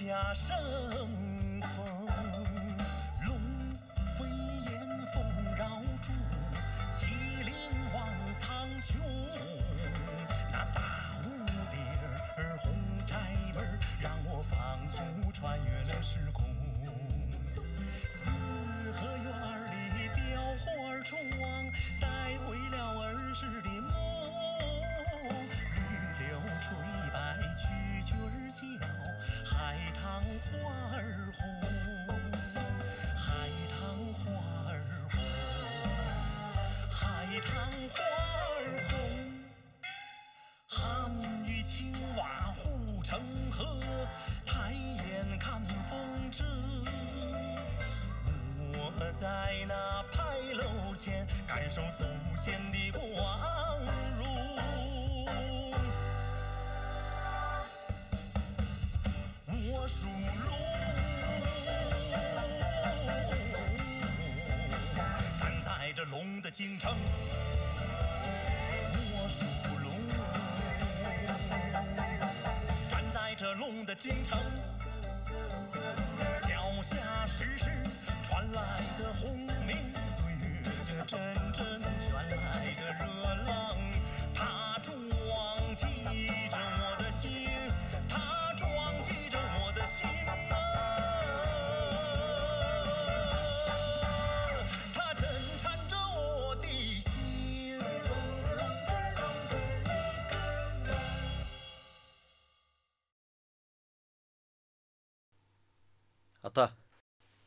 下生风，龙飞燕凤绕柱，麒麟往苍穹。那大蝴蝶儿红柴门，让我放手穿越了时空。四合院里雕花窗，带回了儿时的梦。绿柳垂白蛐蛐儿叫，海棠花儿红，海棠花儿红，海棠花儿红。汉与青蛙护城河，抬眼看风车。我在那牌楼前，感受祖先的光荣。我属龙，站在这龙的京城。我属龙，站在这龙的京城。脚下时时传来的轰鸣，岁月这阵阵传来的热浪，它撞击着我的心，它撞击着我的心啊，它震颤着我的心。Ata,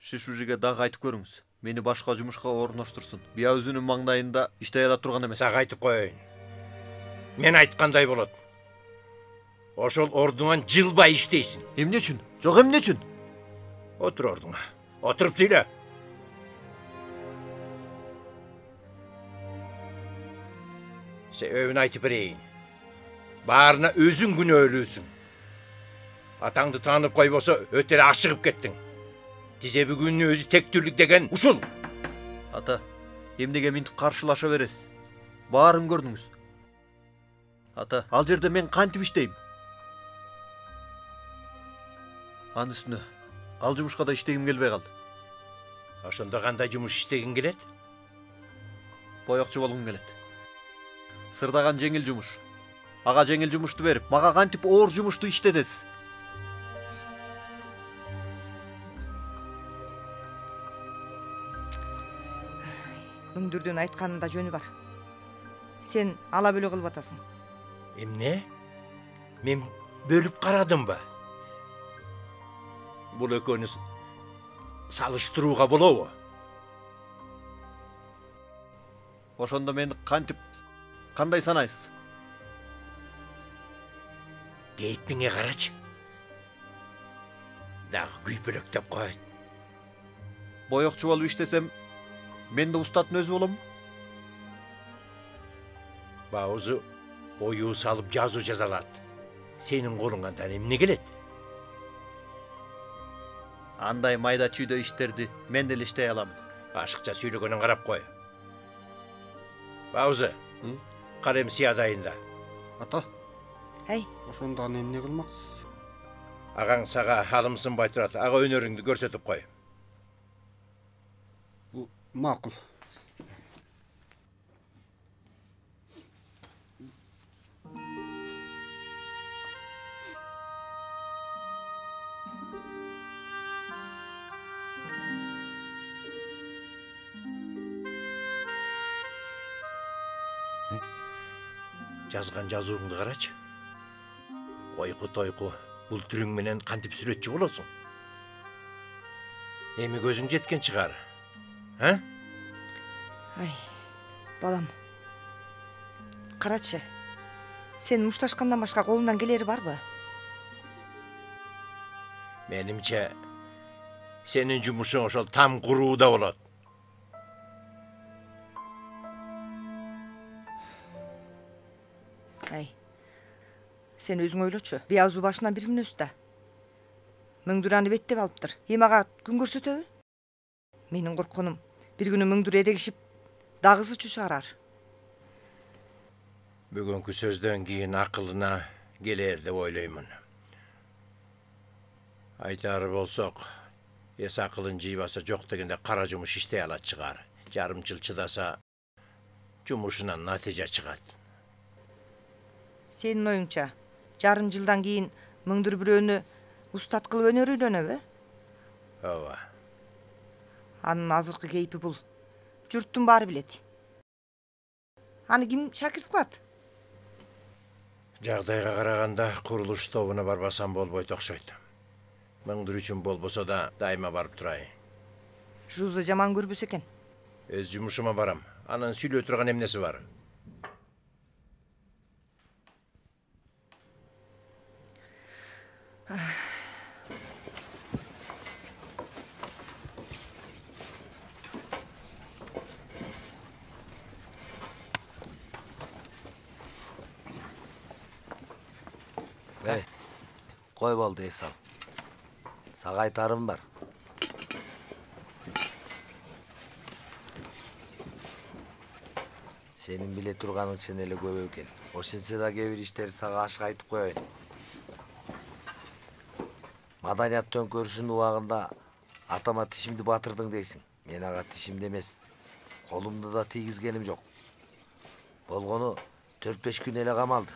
siz şu жерге дагы айтып көрүңүз. Мени башка жумушка орноштурсун. Бия өзүнүн маңдайында иштей ала турган эмес. Сага айтып коеюн. Мен айткандай болот. Ошол ордуңан жылбай иштейсиң. Эмне үчүн? Жок, эмне үчүн? Отур ордуңа. Отуруп сүйлө. Себебин айтып берейин. Баарына өзүң күнөөлүүсүң. Атаңды таанып койбосо өтө эле ашыгып кеттиң. Тизе бүгүнүн өзү тектүүлүк деген ушул. Ата, эмнеге минтип каршылаша бересиз? Баарын көрдүңүз. Ата, ал жерде мен кантип иштейм? Анын үстүнө ал жумушка да иштегим келбей калды. Ошондо кандай жумуш иштегиң келет? Боёкчу болгум келет. Сырдаган жеңил жумуш. Ага жеңил жумушту берип, мага кантип оор жумушту иштетесиз? Мөңдүрдүн айтканында жөнү бар. Сен ала бөлө кылып атасың. Эмне? Мен бөлүп карадымбы? Бул экөөнү салыштырууга болобу? Ошондо мени кандай санайсыз? Кейпиңе карачы. Дагы күйпөлөктөп койт. Боёкчу болуп иштесем, мен да устаттын өзү боломбу? Баузу оюу салып жазуу жаза алат. Сенин колуңан эмне келет? Андай майда чүйдө иштерди мен деле иштей алам. Ашыкча сүйлөгөнүн карап кой. Баузу, карем сыядайында. Ата, Эй, ошондо эмне кылмаксыз? Агаң сага алым сынбай турат. Ага өнөрүңдү көрсөтүп кой. Макул. Жазган жазууңду карачы. Ойку тойку бул түрүң менен кантип сүрөтчү болосуң? Эми көзүң жеткен чыгар. А? ай, балам. Карачы. Сен мушташкандан башка колундан келери барбы? Менимче сенин жумушуң ошол там курууда болот. Ай. Сен өзүң ойлочу. Биязуу башынан бир мүнөс да. Мөңдүраны беттеп алыптыр. Эми ага күн көрсөтөбү? Менин коркконум бир күнү мөңдүр эрегишип дагысы чыгарар. Бүгүнкү сөздөн кийин акылына келер деп ойлоймун. Айтары болсок, эс акылын жыйбаса жок дегенде кара жумуш иштей алат чыгар. Жарым жыл чыдаса жумушунан натыйжа чыгат. Сенин оюңча, жарым жылдан кийин мөңдүр бирөөнү устат кылып өнөр үйрөнөбү? Ооба. Анын азыркы кейпи бул. Журттун баары билет. Аны ким шакирт кылат? Жагдайга караганда курулуш тобуна барбасам болбойт окшойт. Мөңдүр үчүн болбосо да дайыма барып турайын. Жуза жаман көрбөсө экен. Өз жумушума барам. Анын сүйлөй турган эмнеси бар? Кой болду Эсал. Сага айтарым бар. Сенин биле турганың чын эле көп экен. Ошентсе да кээ бир иштерди сага ашык айтып коеюн. Маданият төңкөрүшүнүн убагында атама тишимди батырдың дейсиң. Мен ага тишимди эмес, колумду да тийгизгеним жок. Болгону 4-5 күн эле камалды.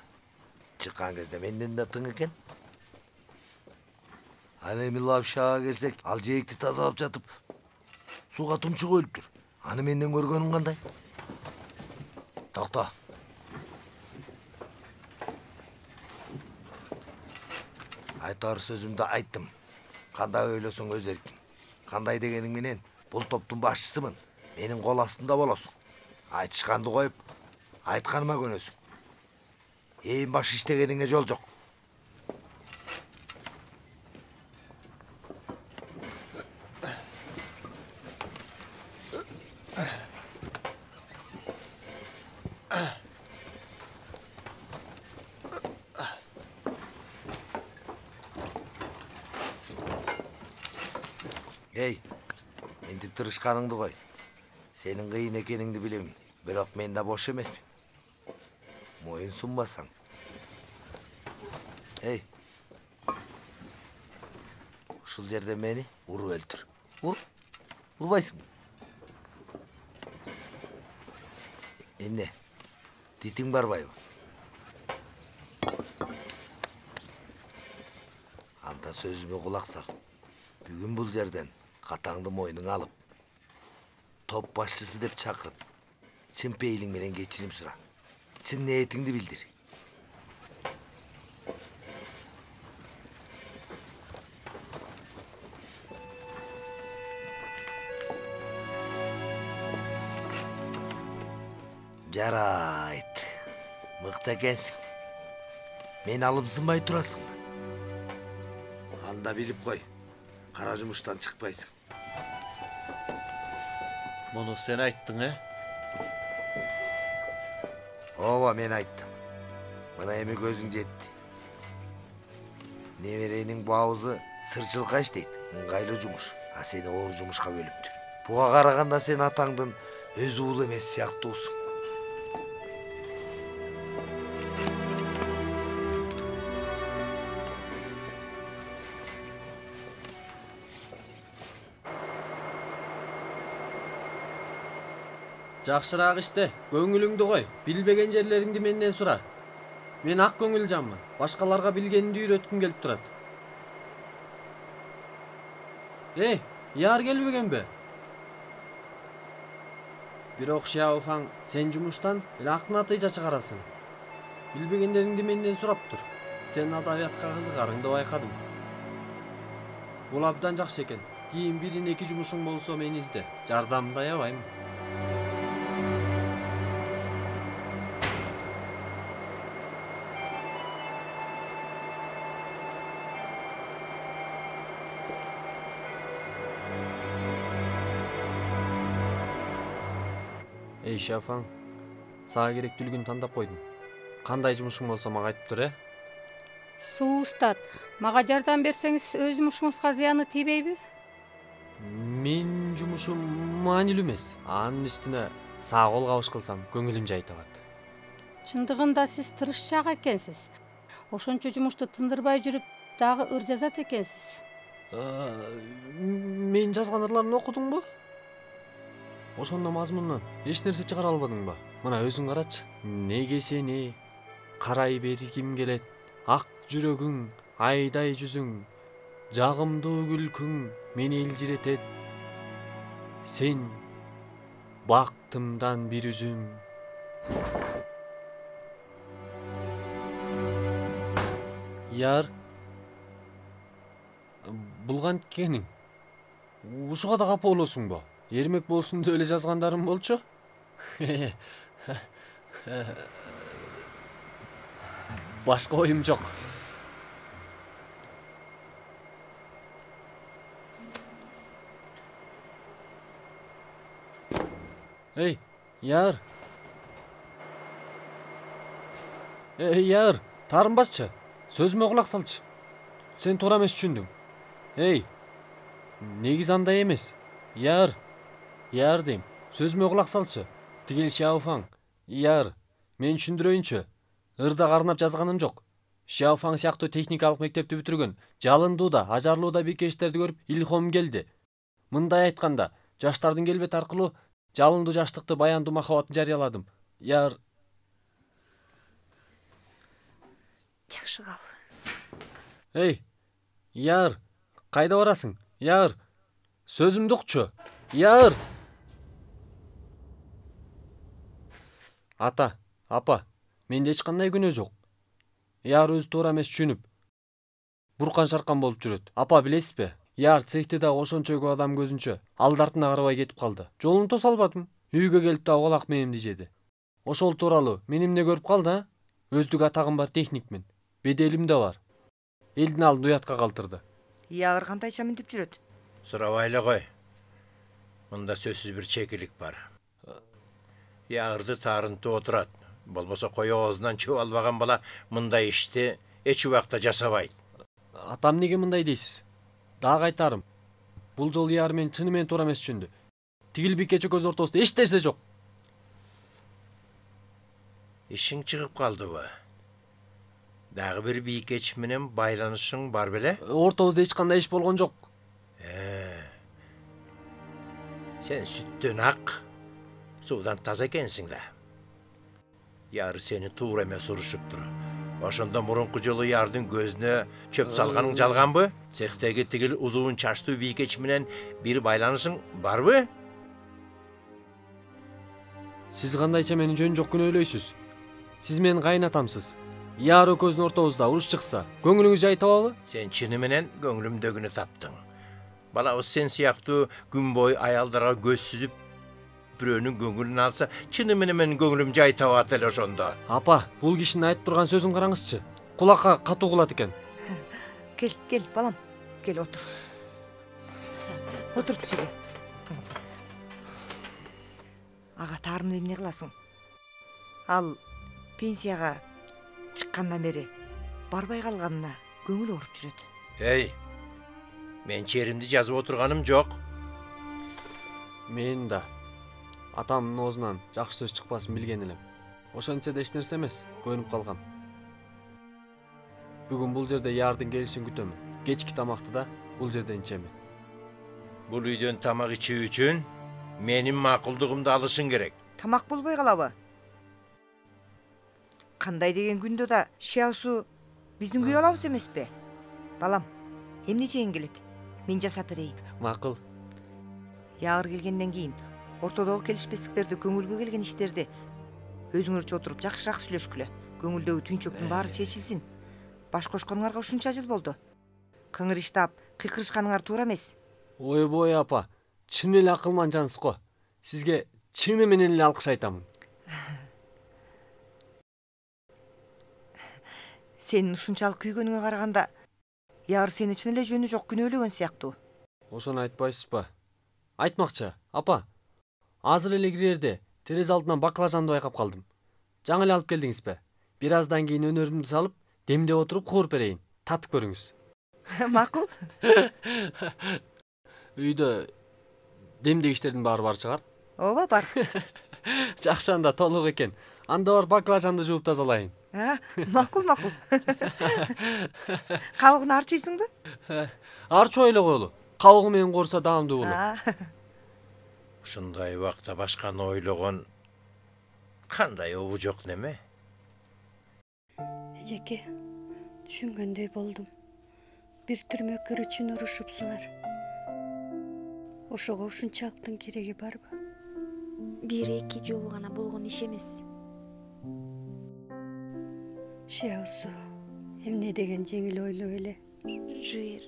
Чыккан кезде менден да тың экен. Ал эми лавшага келсек, ал жээкти тазалап жатып, суга тумчук өлүптүр. Аны менден көргөнүң кандай? Токто. Айтар сөзүмдү айттым. Кандай ойлосоң өз эркиң. Кандай дегениң менен бул топтун башчысымын. Менин кол астында болосуң. Айтышканды коюп, айтканыма көнөсүң. Эң баш иштегениңе жол жок. Эй, ентип тырышканыңды кой. Сенин кыйын экениңди билем, бирок мен да бош эмесмин. Моюн сунбасаң. Эй, ушул жерде мени уруп өлтүр. Урбайсың. Эмне? Дитиң барбайбы? Анда сөзүмө кулак сал. Бүгүн бул жерден катаңды мойнуңа алып, топ башчысы деп чакырып, чын пейилиң менен кечирим сура. Чын ниетиңди билдир. Жарайт. Мыкты экенсиң. Мен алымсынбай турасың. Анда билип кой. Кара жумуштан чыкпайсың. Муну сен айттың, Ооба, мен айттым. Мына эми көзүң жетти. Неберенин баузы сырчылка иштейт. Ыңгайлуу жумуш. А сени оор жумушка бөлүптүр. Буга караганда сен атаңдын өз уулу эмес сыяктуусуң. Жакшыраак иште, көңүлүңдү кой. Билбеген жерлериңди менден сура. Мен ак көңүл жанмын. Башкаларга билгенимди үйрөткүм келип турат. Эй, яар келбегенби? Бирок Шияофаң, сен жумуштан эле ак натыйжа чыгарасың. Билбегендериңди менден сураптыр. Сен адабиятка кызыгарыңды байкадым. Бул абдан жакшы экен. Кийин 1-2 жумушуң болсо мени изде. Жардамымды аябайм. Эй, Шияофаң, сага керектүүлүгүн тандап койдум. Кандай жумушуң болсо мага айтып тур, Суу устат, мага жардам берсеңиз өз жумушуңузга зыяны тийбейби? Мен жумушум маанилүү эмес. Анын үстүнө сага кол кабыш кылсам көңүлүм жай табат. Чындыгында сиз тырышчаак экенсиз. Ошончо жумушту тындырбай жүрүп, дагы ыр жазат экенсиз. Мен жазган ырларымды окудуңбу? Ошондо мазмунунан эч нерсе чыгара албадыңбы? Мына өзүң карачы. Неге сени карай бергим келет, ак жүрөгүң, айдай жүзүң, жагымдуу күлкүң мени элжиретет. Сен бактымдан бир үзүм. Яр, бул канткениң? Ушуга да капа болосуңбу? Эрмек болсун деп эле жазгандарым болчу. Башка оюм жок. Эй, Яр. Эй, Яр, таарынбашчы. Сөзүмө кулак салчы. Сен туура эмес түшүндүң. Эй, негизи андай эмес. Яр. Яр дейм. Сөзүмө кулак салчы. Тигил Шаофаң. Яр, мен түшүндүрөйүнчү. Ырда карнап жазганым жок. Шаофаң сыяктуу техникалык мектепти бүтүргөн, жалындуу да, ажарлуу да бикештерди көрүп илхом келди. Мындай айтканда, жаштардын келбети аркылуу жалындуу жаштыкты, баяндуу махабатын жарыяладым. Яр. Жакшы кал. Эй, Яр, кайда барасың? Яр, сөзүмдү укчу. Яр. Ата, апа, менде эч кандай күнөө жок. Яр өзү туура эмес түшүнүп, буркан шаркан болуп жүрөт. Апа, билесизби? Яр цехте дагы ошончо көп адам көзүнчө алды артына карабай кетип калды. Жолун тоса албадым. Үйгө келип дагы колак менимди жеди. Ошол тууралуу мени эмне көрүп калды, а? Өздүк атагым бар техникмин. Беделим да бар. Элдин алдында уятка калтырды. Ягыр кантайча минтип жүрөт? Сурабай эле кой. Мында сөзсүз бир чекилик бар. Ягырды таарынтып отурат. Болбосо кой оозунан чөп албаган бала мындай ишти эч убакта жасабайт. Атам неге мындай дейсиз? Дагы айтарым. Бул жолу Яр мен чынымен туура эмес түшүндү. Тигил бикечи көз ортосунда эч нерсе жок. Ишиң чыгып калдыбы? Дагы бир бийкеч менен байланышың бар беле? Ортобузда эч кандай иш болгон жок. Сен сүттөн ак, суудан таза экенсиң да. Яр сени туура эмес урушуптур. Ошондо мурунку жолу Ярдын көзүнө чөп салганың жалганбы? Цехтеги тигил узун чачтуу бийкеч менен бир байланышың барбы? Сиз кандайча мени жөн жок күнөөлөйсүз? Сиз менин кайнатамсыз. Яр экөөбүздүн ортобузда уруш чыкса, көңүлүңүз жай табабы? Сен чыны менен көңүлүмдөгүнү таптың. Балабыз сен сыяктуу күн бою аялдарга көз сүзүп, бирөөнүн көңүлүн алса, чыны менен көңүлүм жай табат эле ошондо. Апа, бул кишинин айтып турган сөзүн караңызчы. Кулакка катуу кулат экен. Кел, балам. Кел, отур. Отуруп сүйлө. Ага, таарымды эмне кыласың? Ал пенсияга чыккандан бери барбай калганына көңүл ооруп жүрөт. Эй, мен черимди жазып отурганым жок. Мен да атамдын оозунан жакшы сөз чыкпасын билген элем. Ошончо да эч нерсе эмес, көнүп калгам. Бүгүн бул жерде Ярдын келишин күтөмүн. Кечки тамакты да бул жерден ичемин. Бул үйдөн тамак ичүү үчүн менин макулдугумду алышың керек. Тамак болбой калабы? Кандай деген күндө да Шиаусу биздин күйө алабыз эмеспи? Балам, эмне жеген келет? Мен жасап берейин. Макул. Ягыр келгенден кийин ортодогу келишпестиктерди, көңүлгө келген иштерди өзүңөрчө отуруп жакшыраак сүйлөшкүлө. Көңүлдөгү түйүнчөктүн баары чечилсин. Баш кошконуңарга ушунча жыл болду. Кыңырыштап, кыйкырышканыңар туура эмес. Ойбой апа, чын эле акылман жансыз го. Сизге чыны менен эле алкыш айтамын. Сенин ушунчалык күйгөнүңө караганда, Ягыр сени чын эле жөнү жок күнөөлөгөн сыяктуу. Ошону айтпайсызбы? Айтмакчы, апа. Азыр эле кирерде терезе алдынан баклажанды байкап калдым. Жаңы эле алып келдиңизби? Бир аздан кийин өнөрүмдү салып, демдеп отуруп кууруп берейин. Татып көрүңүз. Макул. Үйдө демдегичтердин баары бар чыгар? Ооба, бар. Жакшы, анда толук экен. Анда бар баклажанды жууп тазалайын. Макул. Кабыгын арчыйсыңбы? Арчу ойло койлу. Кабыгы менен корса даамдуу болот. Ушундай убакта башканы ойлогон кандай обу жок неме? Эжеке, түшүнгөндөй болдум. Бир түрмөкөр үчүн урушупсуңар. Ошого ушунчалыктын кереги барбы? 1-2 жолу гана болгон иш эмес. Шиаусу, эмне деген жеңил ойлоп эле. Жуир.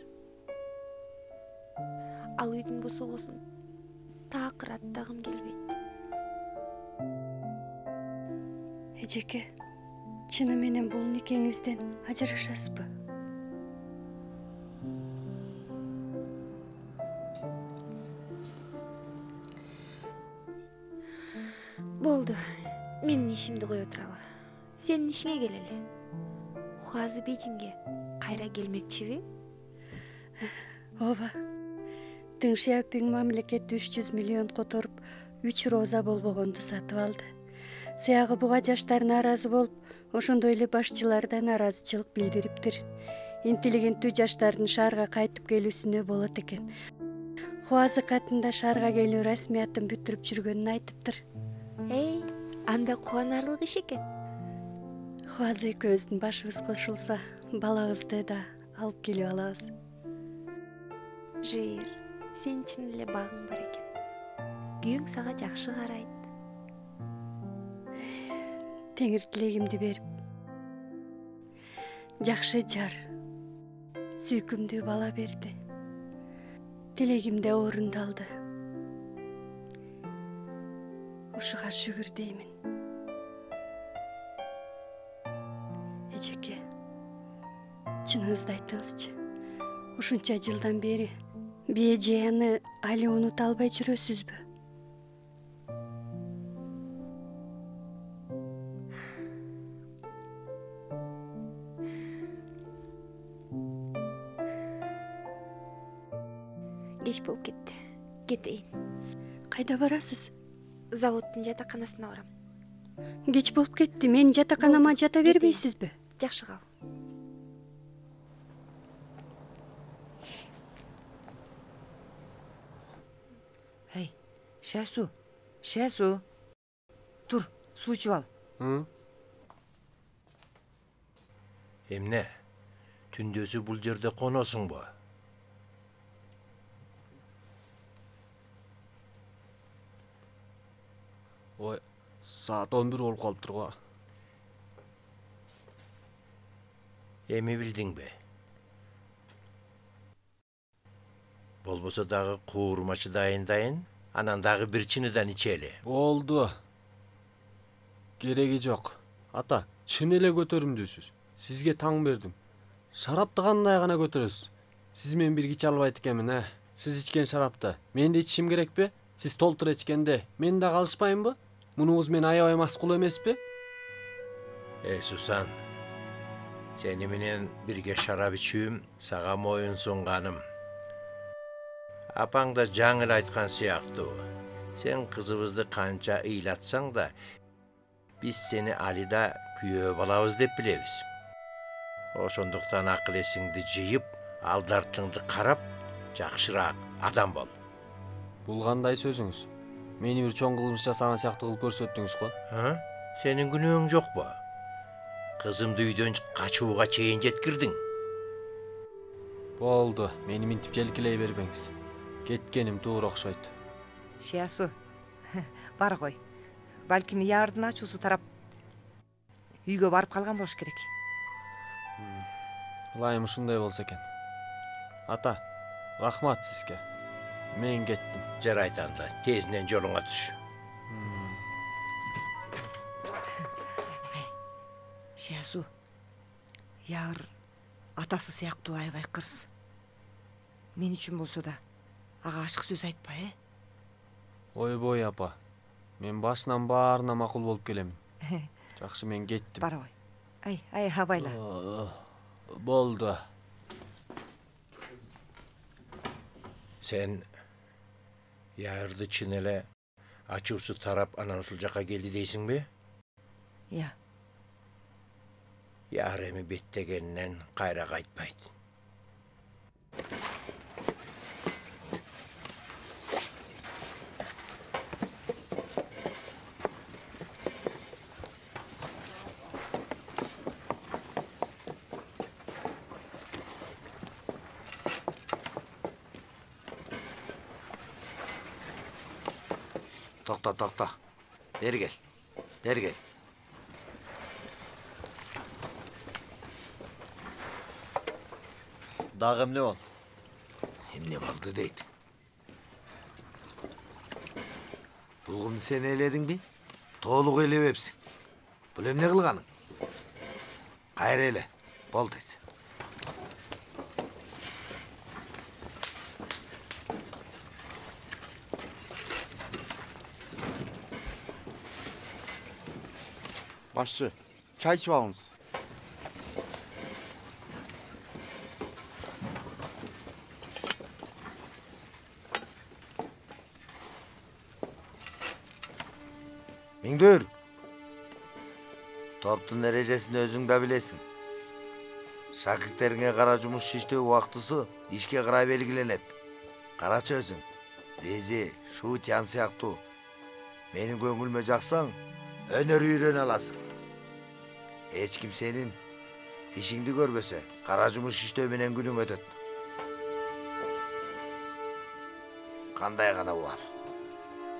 Ал үйдүн босогосун такыр аттагым келбейт. Эжеке, чыны менен бул никеңизден ажырашасызбы? Болду. Менин ишимди кое туралы. Сенин ишиңе келели. Хуазы Бейжиңге кайра келмекчиби? Ооба. Дэн Шиапинг мамлекети 300 миллион которуп, 3 роза болбогонду сатып алды. Сыягы буга жаштар нааразы болуп, ошондой эле башчылар да нааразычылык билдириптир. Интеллигенттүү жаштардын шаарга кайтып келүүсүнө болот экен. Хуазы катында шаарга келүү расмиятын бүтүрүп жүргөнүн айтыптыр. Анда кубанарлык иш экен. Хуазы экөөбүздүн башыбыз кошулса, балабызды да алып келип алабыз. Жир, сен чын эле багың бар экен. Күйөөң сага жакшы карайт. Теңир тилегимди берип, жакшы жар, сүйкүмдүү бала берди. Тилегим де орундалды. Ушуга шүгүр деймин. Эжеке, чыныңызды айтыңызчы. Ушунча жылдан бери бие жыяны али унута албай жүрөсүзбү? Кеч болуп кетти. Кетейин. Кайда барасыз? Заводдун жатаканасына барам. Кеч болуп кетти. Мен жатаканама жата бербейсизби? Жакшы кал. Шиасу. Тур, суу ичип ал. Эмне? Түндөсү бул жерде коносуңбу? Ой, saat 11 болуп калыптыр го. Эми билдиңби? Болбосо дагы куурмачы дайындайын, анан дагы бир чыныдан ичели. Болду. Кереги жок. Ата, чын эле көтөрүмдүүсүз. Сизге таң бердим. Шарапты кандай гана көтөрөсүз? Сиз менен бирге иче албайт экенмин, Сиз ичкен шарапты мен да ичишим керекпи? Сиз толтура ичкенде мен да калышпайынбы? Мунуңуз мен аябай маскул эмеспи? Сусан, сени менен бирге шарап ичүүм сага моюн сунганым. Апаң да жаңыл айткан сыяктуу. Сен кызыбызды канча ыйлатсаң да, биз сени Алида күйөө балабыз деп билебиз. Ошондуктан акыл эсиңди жыйып, алды-артыңды карап, жакшыраак адам бол. Бул кандай сөзүңүз? Мени бир чоң кылмыш жасаган сыяктуу кылып көрсөттүңүз го. Сенин күнөөң жокпу? Кызымды үйдөн качууга чейин жеткирдиң. Болду, мени минтип желкилей бербеңиз. Кеткеним туура окшойт. Шиасу, бар кой. Балким яардын ачуусу тарап үйгө барып калган болуш керек. Ылайым ушундай болсо экен. Ата, рахмат сизге. Мен кеттим. Жарайт анда, тезинен жолуңа түш. Шиасу, яыр атасы сыяктуу аябай кырс. Мен үчүн болсо да ага ашык сөз айтпа, Ойбой апа, мен башынан баарына макул болуп келем. Жакшы, мен кеттим. Бар ой. Абайла. Болду. Сен яырды чын эле ачуусу тарап анан ушул жака келди дейсиңби? Иә. Yar эми беттегеннен кайра кайтпайт. Tokta. Beri gel. Dağ emne ol. Emne kaldı deydi. Bulgunu sen eyledin mi? Toğluk eylep hepsin. Bu emne kılganın? Kayır eyle. Bol tez. Başçı, çay içip alınız. Mingdür. Toптун эрежесин өзүң да билесиң. Шакирттериңе кара жумуш иштөө убактысы ишке карай белгиленет. Карачы өзүң. Бези, шу тян сыяктуу. Менин көңүлмө жаксаң, өнөр үйрөнө аласың. Эч ким сенин ишиңди көрбөсө, кара жумуш иштөө менен күнүң өтөт. Кандай гана бар.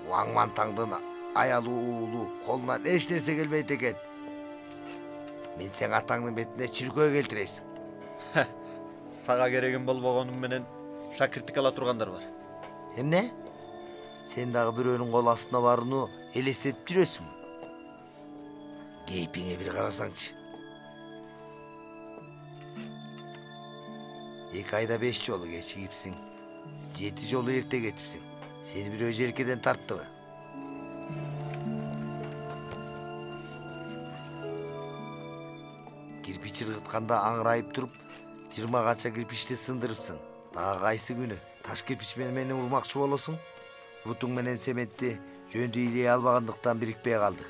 Уаңмантаңдын аялуу уулу колунан эч нерсе келбейт экен. Мен сен атаңдын бетине чиркөө келтиресиң. Сага керегим болбогонум менен шакирттик ала тургандар бар. Эмне? Сен дагы бирөөнүн кол астына барууну элестетип жүрөсүңбү? Кейпиңе бир карасаңчы. 2 айда 5 жолу кечигипсиң. 7 жолу эрте кетипсиң. Сени бирөө желкеден тарттыбы? Кирпич ыргытканда аңырайып туруп, 20 канча кирпичти сындырыпсың. Дагы кайсы күнү таш кирпич менен мени урмакчы болосуң? Бутуң менен семетти жөндүү ийлей албагандыктан бирикпей калды.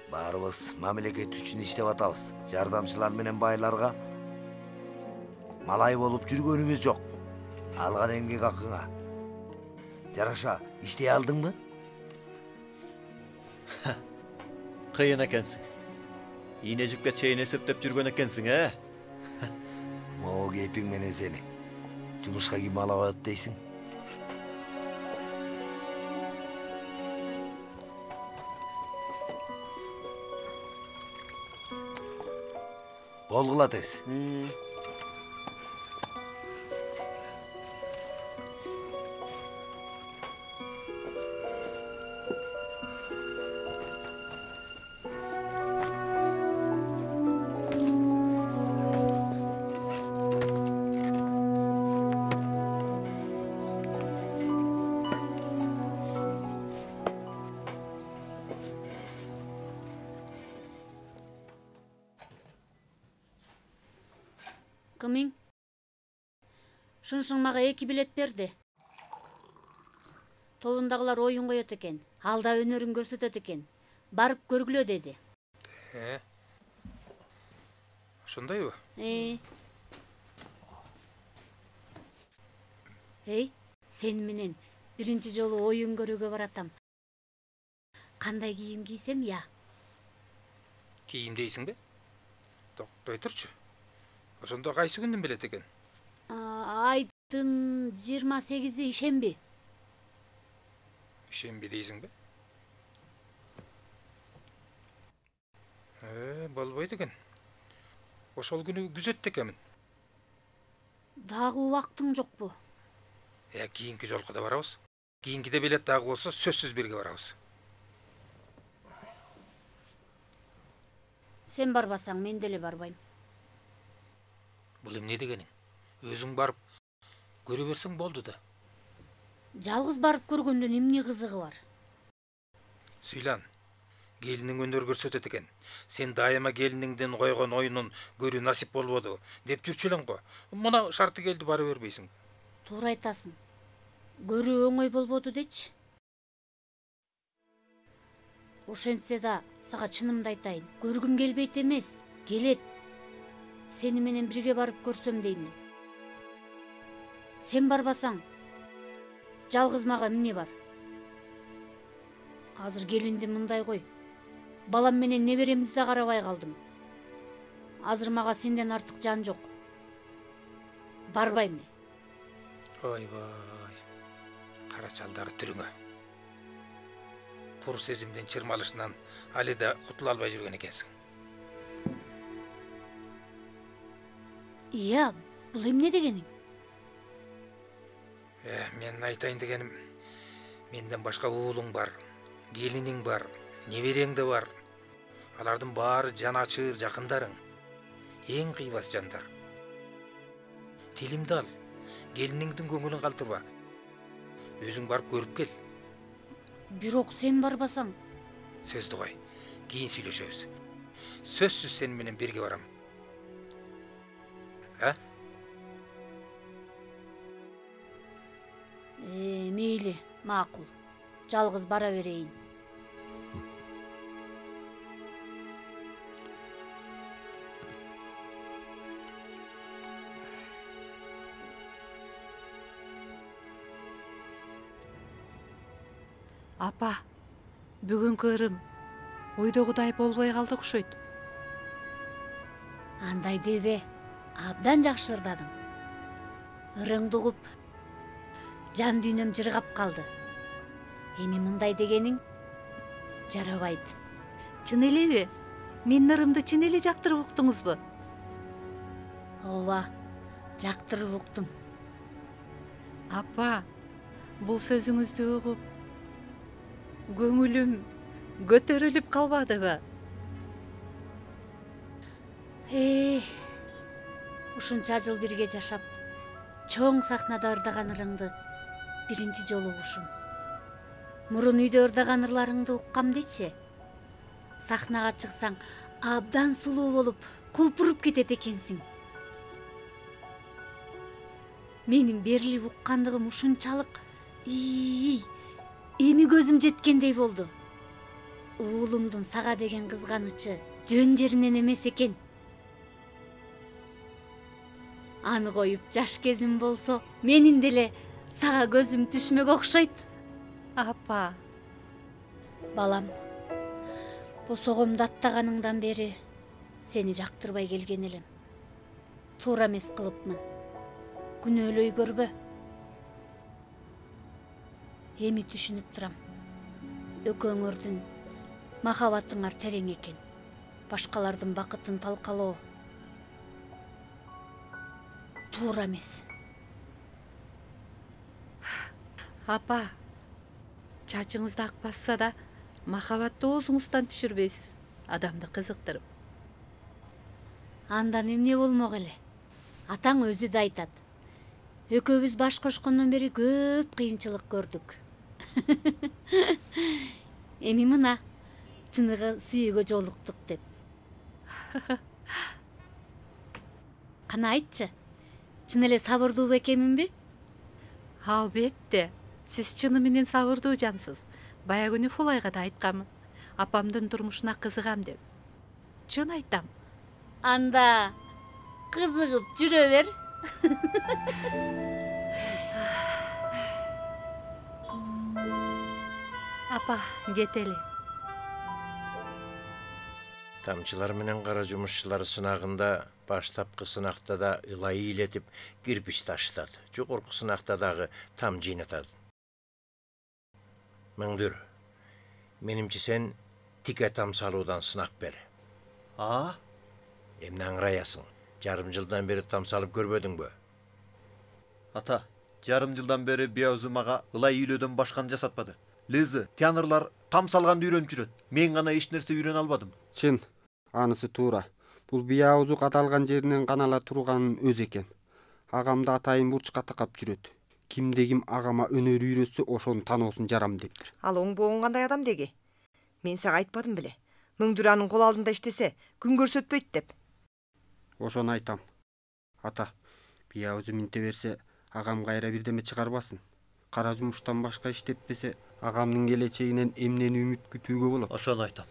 Баарыбыз мамлекет үчүн иштеп атабыз. Жардамчылар менен байларга малай болуп жүргөнүбүз жок. Алган эмгек акыңа жараша иштей алдыңбы? Кыйын экенсиң. Ийне жипке чейин эсептеп жүргөн экенсиң, Могу кейпиң менен сени жумушка ким ала коет дейсиң? Болгула тез. Кымың? Шыншың мага 2 билет берди. Тобундагылар оюн коет экен. Алда өнөрүн көрсөтөт экен. Барып көргүлө деди. Ошондойбу? Эй, сен менен биринчи жолу оюн көрүүгө баратам. Кандай кийим кийсем я? Кийим дейсиңби? Токтой турчу. Ошондо кайсы күндүн билет экен? Айдын 28-и ишемби. Ишемби дейсиңби? Болбойт экен. Ошол күнү күзөттү экенмин. Дагы убактың жокпу? Кийинки жолку да барабыз. Кийинкиде билет дагы болсо сөзсүз бирге барабыз. Сен барбасаң мен деле барбайм. Бул эмне дегениң? Өзүң барып көрө берсең болду да. Жалгыз барып көргөндөн эмне кызыгы бар? Сүйлан, келиниң өнөр көрсөтөт экен. Сен дайыма келиниңден койгон оюнун көрүү насип болбоду деп жүрчү элең го. Мына шарты келди бара бербейсиң. Туура айтасың. Көрүү оңой болбоду дечи. Ошентсе да сага чынымды айтайын. Көргүм келбейт эмес, келет. сени менен бирге барып көрсөм деймин. Сен барбасаң, жалгыз мага эмне бар? Азыр келинди мындай кой. Балам менен неберемди да карабай калдым. Азыр мага сенден артык жан жок. Барбайм. Ойбой. Кара чалдары түрүңө. Тур сезимден чырмалышынан али да кутула албай жүргөн экенсиң. Ия, бул эмне дегениң? Мен айтайын дегеним, менден башка уулуң бар, келиниң бар, неберең да бар. Алардын баары жан ачыр жакындарың. Эң кыйбас жандар. Тилимди ал, келиниңдин көңүлүн калтырба. Өзүң барып көрүп кел. Бирок сен барбасаң? Сөздү кой, кийин сүйлөшөбүз. Сөзсүз сен менен бирге барам. Мейли, макул. Жалгыз бара берейин. Апа, бүгүнкү ырым ойдогудай болбой калды окшойт. Андай дебе, абдан жакшы ырдадың. Ырыңды угуп, жан дүйнөм жыргап калды. Эми мындай дегениң жарабайт. Чын элеби? Менин ырымды чын эле жактырып уктуңузбу? Ооба, жактырып уктум. Апа, бул сөзүңүздү угуп, көңүлүм көтөрүлүп калбадыбы? Ушунча жыл бирге жашап, чоң сахнада ырдаган ырыңды биринчи жолу угушум. Мурун үйдө ырдаган ырларыңды уккам дейчи. Сахнага чыксаң, абдан сулуу болуп, кулпуруп кетет экенсиң. Менин берилип уккандыгым ушунчалык эми көзүм жеткендей болду. Уулумдун сага деген кызганычы жөн жеринен эмес экен. Аны коюп, жаш кезим болсо, менин деле сага көзүм түшмөк окшойт. Апа. Балам, босогомду аттаганыңдан бери сени жактырбай келген элем. Туура эмес кылыпмын. Күнөөлөй көрбө. Эми түшүнүп турам. Экөөңөрдүн махабатыңар терең экен. Башкалардын бакытын талкалоо туура эмес. Апа, чачыңызды ак басса да, махабатты оозуңуздан түшүрбөйсүз. Адамды кызыктырып. Андан эмне болмок эле? Атаң өзү да айтат. Экөөбүз баш кошкондон бери көп кыйынчылык көрдүк. Эми мына чыныгы сүйүүгө жолуктук деп. Кана айтчы, чын эле сабырдуу экенминби? Албетте, сиз чыны менен сабырдуу жансыз. Бая күнү Фулайга да айткамын. Апамдын турмушуна кызыгам деп. Чын айтам. Анда кызыгып жүрө бер. Апа, кетели. Тамчылар менен кара жумушчулар сынагында баштапкы сынакта да ылай илетип кирпич таштады. Жогорку сынакта дагы там жыйнатады. Мыңдыр, менимче сен тике там салуудан сынак бер. Эмне аңыраясың? Жарым жылдан бери там салып көрбөдүңбү? Ата, жарым жылдан бери Биязу мага ылай үйлөөдөн башканы жасатпады. Лизы, театрлар там салганды үйрөнүп жүрөт. Мен гана эч нерсе үйрөнө албадым. Чын, анысы туура. Бул Биязу каталган жеринен канала турганын өзү экен. Агамды атайын бурчка такап жүрөт. Кимде ким агама өнөр үйрөтсө ошону таноосун жарам дептир. Ал оңбогон кандай адам деги? Мен сага айтпадым беле. Мыңдуранын кол алдында иштесе, күн көрсөтпөйт деп. Ошону айтам. Ата, Биязу минте берсе, агам кайра бирдеме чыгарбасын. Кара жумуштан башка иштетпесе, агамдын келечегинен эмнени үмүт күтүүгө болот? Ошону айтам.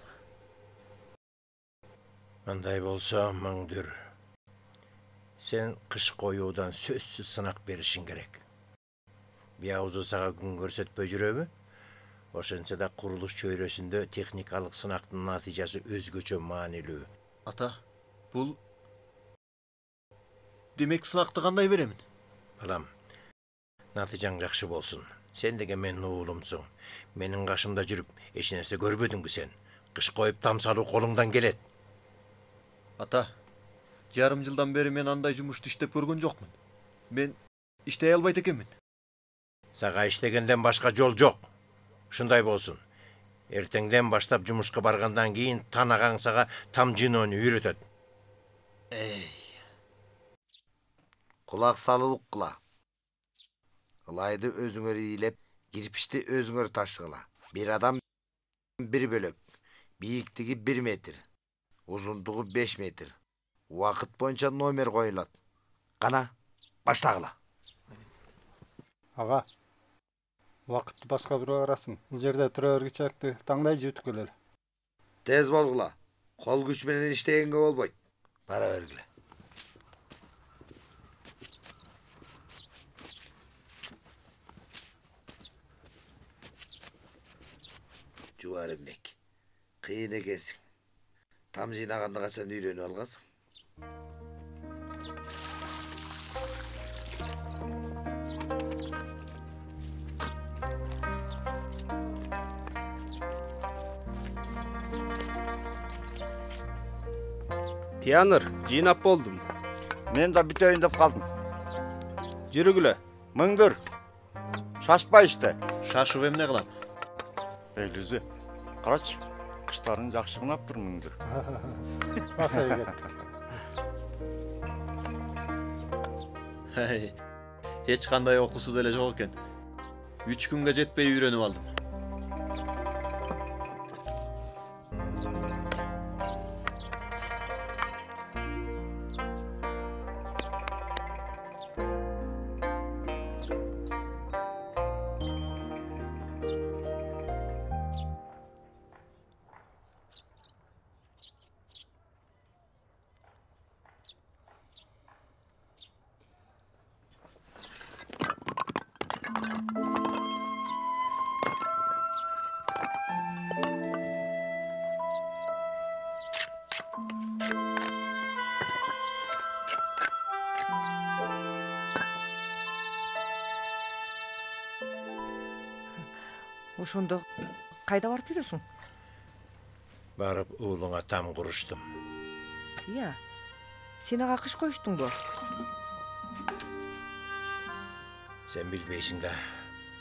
Мындай болсо, Мыңдүр, Sen kış koyuudan sözsüz sınak berişin gerek. Biyauzu sağa gün görsetpey jüröbü? Oşonça da kuruluş çöyrösündө teknikалық sınактын natijасы özgöçө maanилүү. Ata, bul... Demek sınakты kандай beremin? Balam, natijaң жакшы болсун. Sen деген менин уулумсуң. Менин кашымда жүрүп, эч нерсе көрбөдүңбү sen? Кыш коюп там салуу колуңдан келет. Ата, жарым жылдан бери мен андай жумушту иштеп көргөн жокмун. Мен иштей албайт экенмин. Сага иштегенден башка жол жок. Ушундай болсун. Эртеңден баштап жумушка баргандан кийин танagaң сага там жиноону үйрөтөт. Kulak salılık kıla. Ilaydı özüngör iyilep, kirpişti özüngör taşıgıla. Bir adam bir bölök. Biyiktiği 1 metr. Uzunduğu 5 metr. Vakit boyunca nomer koyulat. Kana, başlagıla. Ağa, vakitті başka bir arasın. Bu жерде тұра өргічәкті таңдай жөтіп келелі. Tez bolgula. Kol güç menen işteyenge bolboyt. Bara örgüle. Juvarımnek. Kıyın ekesin. Tam jinaganды kaçan үйрөнүp algasın. Tiyanır, жыйнап болдум. Мен да битейин деп калдым. Жүрүгүлө. Мыңдыр. Шашпай иште. Шашып эмне кылам? Элизи. Карачы. Кыштарын жакшы кынап тур мыңдыр. Баса егет. Эч кандай окуусу деле жок экен. 3 күнгө жетпей үйрөнүп алдым. Ошондо кайда барып жүрөсүң? Барып уулуңа там куруштум. Ия. Сен ага кыш коюштуңбу? Sen билбейсиң да,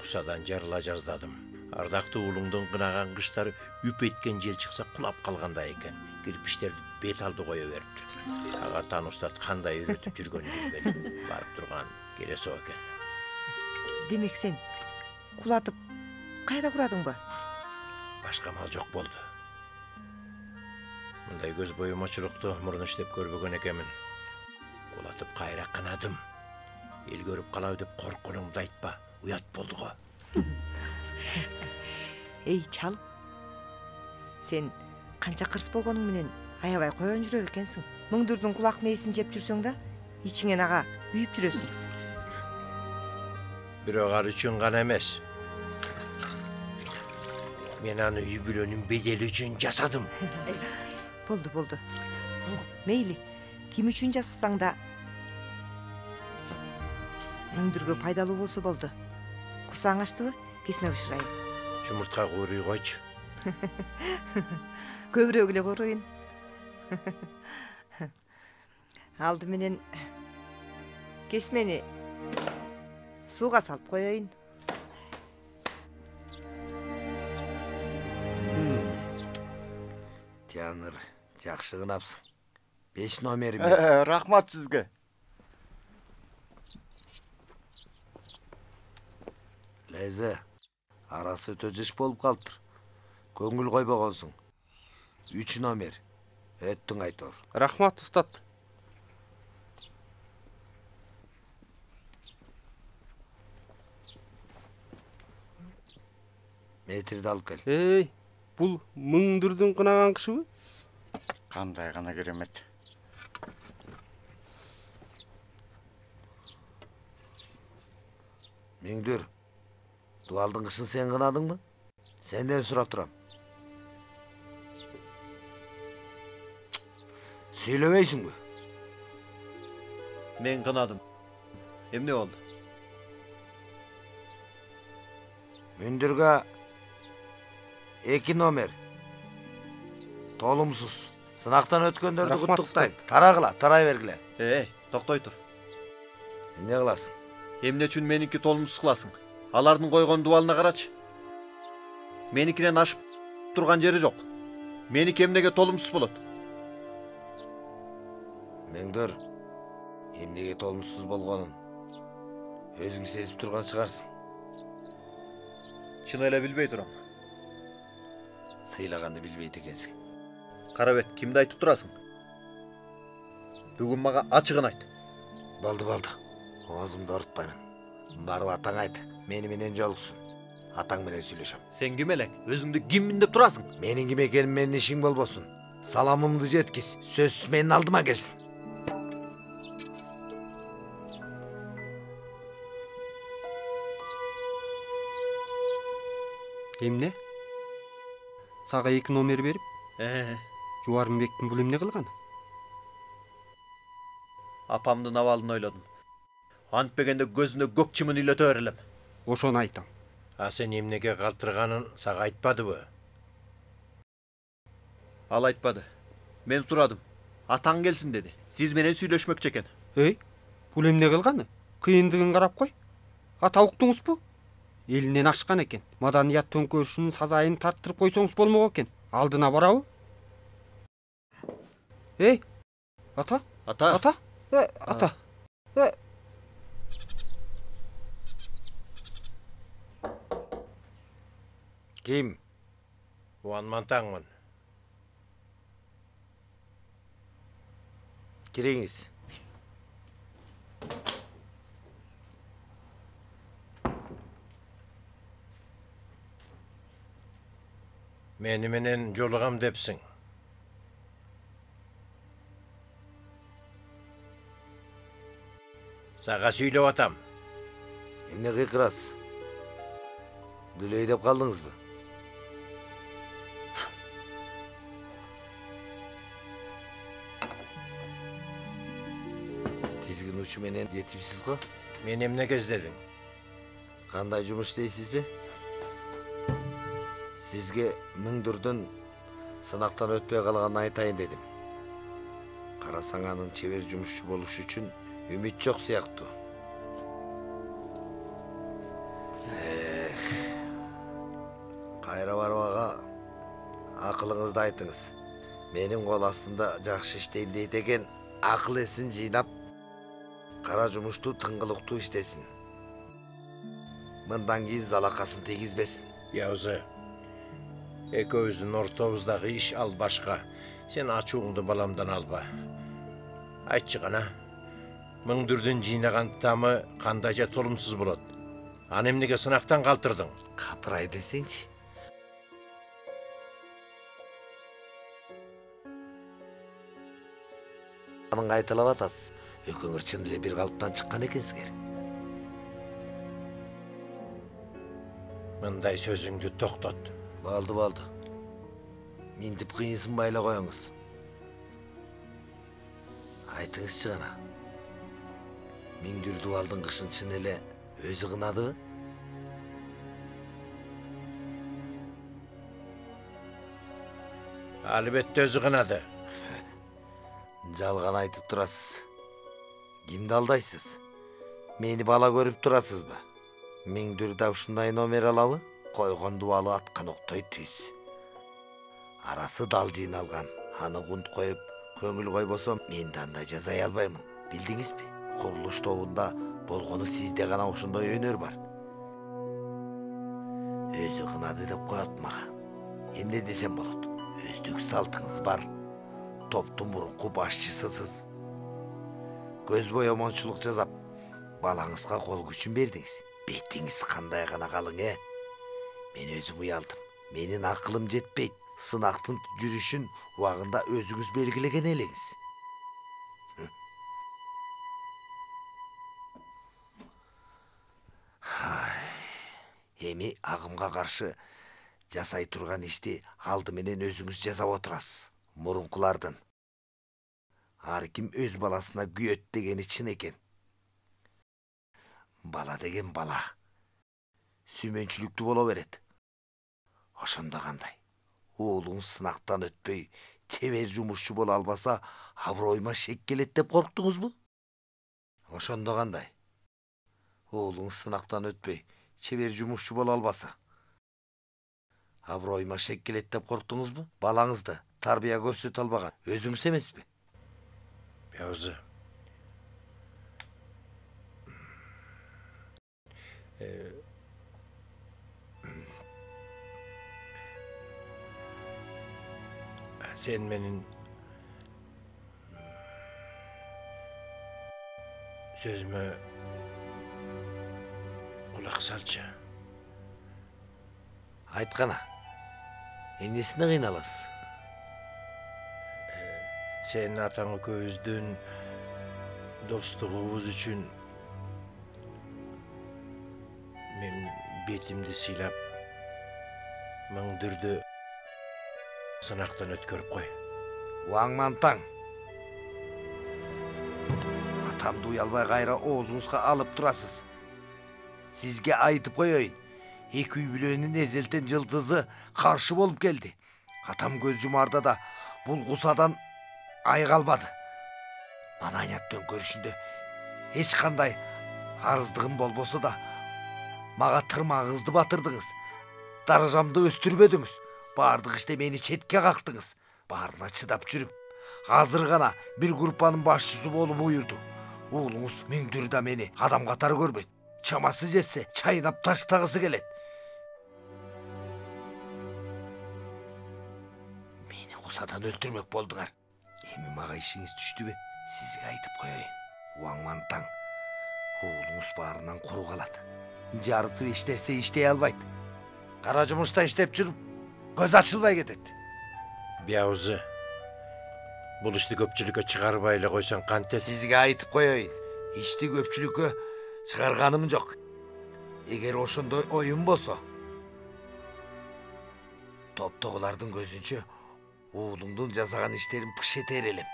кусадан жарыла жаздадым. Ардактуу уулуңдун кынаган кыштары үп эткен жел чыкса кулап калгандай экен. Кирпичтерди бет алды кое бериптир. Ага таанустат кандай үйрөтүп жүргөнүн билбедим. Барып турган келесо экен. Демек сен кулатып кайра курадыңбы? Башка мал жок болду. Мындай көз боюмочулукту мурун иштеп көрбөгөн экенмин. Кулатып кайра кынадым. Эл көрүп калабы деп коркунуңду айтпа. Уят болду го. Эй, чал. Сен канча кырс болгонуң менен аябай коён жүрөк экенсиң. Мыңдырдын кулак нээсин жеп жүрсөң да, ичиңен ага үйүп жүрөсүң. Бирок ал үчүн гана эмес. Мен аны үй бүлөнүн бедели үчүн жасадым. Болду. Мейли, ким үчүн жасасаң да мыңдыргө пайдалуу болсо болду. Курсаң ачтыбы? Кесме бышырайын. Жумуртка кууруй койчу. Көбүрөөк эле кууруйун. Алды менен кесмени сууга салып коеюн. Tiyanır, жакшы кынапсың. 5 номери. Рахмат сизге. Лезе, арасы өтө жыш болуп калыптыр. Көңүл койбогонсуң. 3 номер. Өттүң айтор. Рахмат, устат. Метрди алып кел. Эй, бул мыңдырдын кынаган кышыбы? Кандай гана керемет. Меңдүр, дуалдың кышын сен кынадың мı? Senden сурап турам. Сөйлөбөйсүңбү? Мен кынаdım. Эмне болду? Mündürgө 2 номер. Толумсуз. Сынактан өткөндөрдү куттуктайм. Тарагыла, тарай бергиле. Токтой тур. Эмне кыласың? Эмне үчүн меники толумсуз кыласың? Алардын койгон дубалына карачы. Меникинен ашып турган жери жок. Меники эмнеге толумсуз болот? Меңдөр, эмнеге толумсуз болгонун өзүң сезип турган чыгарсың. Чын эле билбей турам. Сыйлаганды билбейт экенсиң. Карабет, кимди айтып турасың? Бүгүн мага ачыгын айт. Болду. Оозумду орутпаймын. Барып атаң айт, мени менен жолуксун. Атаң менен сүйлөшөм. Сен ким элең? Өзүңдү киммин деп турасың? Менин ким экеним менин ишиң болбосун. Саламымды жеткиз, сөзсүз менин алдыма келсин. Эмне? Сага 2 номер берип? Жубарымбектин бул эмне кылганы? Апамдын абалын ойлодум. Антпегенде көзүнө көк чымын үйлөтө берелем. Ошону айтам. А сен эмнеге калтырганын сага айтпадыбы? Ал айтпады. Мен сурадым. Атаң келсин деди. Сиз менен сүйлөшмөкчү экен. Бул эмне кылганы? Кыйындыгын карап кой. Ата уктуңузбу? Элинен ашкан экен. Маданият төңкөрүшүнүн сазайын тарттырып койсоңуз болмок экен. Алдына барабы? Ата? Ата? Ата. Ким? Уанмантаңмын. Кириңиз. Мени менен жолугам депсиң. Сага сүйлөп атам. Эмне кыйкырасыз? Дүлөй деп калдыңызбы? Тизгин учу менен жетипсиз го? Мен эмнеге издедиң? Кандай жумуш дейсизби? Сизге Мыңдүрдүн сынактан өтпөй калганын айтайын дедим. Карасаң анын чебер жумушчу болуш үчүн үмүт жок сыяктуу. Кайра барбага акылыңызды айтыңыз. Менин кол астымда жакшы иштейм дейт экен, акыл эсин жыйнап, кара жумушту тыңгылыктуу иштесин. Мындан кийин залакасын тийгизбесин. Яузы, экөөбүздүн ортобуздагы иш ал башка. Сен ачууңду баламдан алба. Айтчы гана, Мыңдүрдүн жыйнаган тамы кандайча толумсуз болот? Аны эмнеге сынактан калтырдың? Капырай десеңчи. Анын кайталап атасыз. Экөөңөр чын эле бир калыптан чыккан экенсиңер. Мындай сөзүңдү токтот. Болду. Минтип кыйынсынбай эле коюңуз. Айтыңызчы гана. Миңдүр дубалдын кышын чын эле өзү кынадыбы? Албетте өзү кынады. Жалган айтып турасыз. Кимди алдайсыз? Мени бала көрүп турасызбы? Миңдүр да ушундай номер алабы? Койгон дубалы аткан октой түз. Арасы дал жыйналган. Аны кунт коюп, көңүл койбосом, мен да андай жазай албаймын. Билдиңизби? Курулуш тобунда болгону сизде гана ошондой өнөр бар. Өзү кынады деп коет мага. Эмне десем болот? Өздүк салтыңыз бар. Топтун мурунку башчысысыз. Көз боемончулук жасап, балаңызга кол күчүн бердиңиз. Бетиңиз кандай гана калың, Мен өзүм уялдым. Менин акылым жетпейт. Сынактын жүрүшүн убагында өзүңүз белгилеген элеңиз. Эми агымга каршы жасай турган ишти алды менен өзүңүз жасап отурасыз. Мурункулардын. Ар ким өз баласына күйөт дегени чын экен. Бала деген бала. Сүймөнчүлүктүү боло берет. Ошондо кандай? Уулуң сынактан өтпөй, чебер жумушчу боло албаса, аброюма шек келет деп корктуңузбу? Ошондо кандай? Уулуң сынактан өтпөй, чебер жумушчу боло албаса, аброюма шек келет деп корктуңузбу? Балаңызды тарбия көрсөтө албаган өзүңүз эмеспи? Бяузы. Sen menin sözüme kulak salçı. Айткана. Эмнесине кыйналасыз? Senin атаңы көздүн достугубуз үчүн мен бетимди сыйлап мыңдүрдү сынактан өткөрүп кой. Уаңмантаң. Атамды уялбай кайра оозуңузга алып турасыз. Сизге айтып коеюн. Эки үй бүлөнүн эзелтен жылдызы каршы болуп келди. Атам көз жумарда да бул кусадан ай калбады. Маданият төңкөрүшүндө эч кандай арыздыгым болбосо да мага тырмагыңызды батырдыңыз. Даражамды өстүрбөдүңүз. Бардык иште мени четке кактыңыз. Баарына чыдап жүрүп, азыр гана бир группанын башчысы болуп буйрду. Уулуңуз Миңдүр да мени адам катары көрбөйт. Чамасы жетсе чайнап таштагысы келет. Мени кусадан өлтүрмөк болдуңар. Эми мага ишиңиз түштүбү? Сизге айтып коеюн. Уаңмантаң. Уулуңуз баарынан куру калат. Жарытып эчтерсе иштей албайт. Кара жумушта иштеп жүрүп, көз ачылбай кетет. Бяузы. Бул ишти көпчүлүккө чыгарбай эле койсоң кантет? Сизге айтып коеюн. Ишти көпчүлүккө чыгарганым жок. Эгер ошондой оюм болсо, топтогулардын көзүнчө уулуңдун жасаган иштерин пыш этер элем.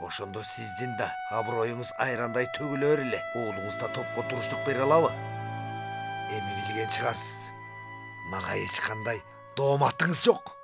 Ошондо сиздин да аброюңуз айрандай төгүлөр эле. Уулуңуз да топко туруштук бере алабы? Эми билген чыгарсыз. Мага эч кандай дооматыңыз жок.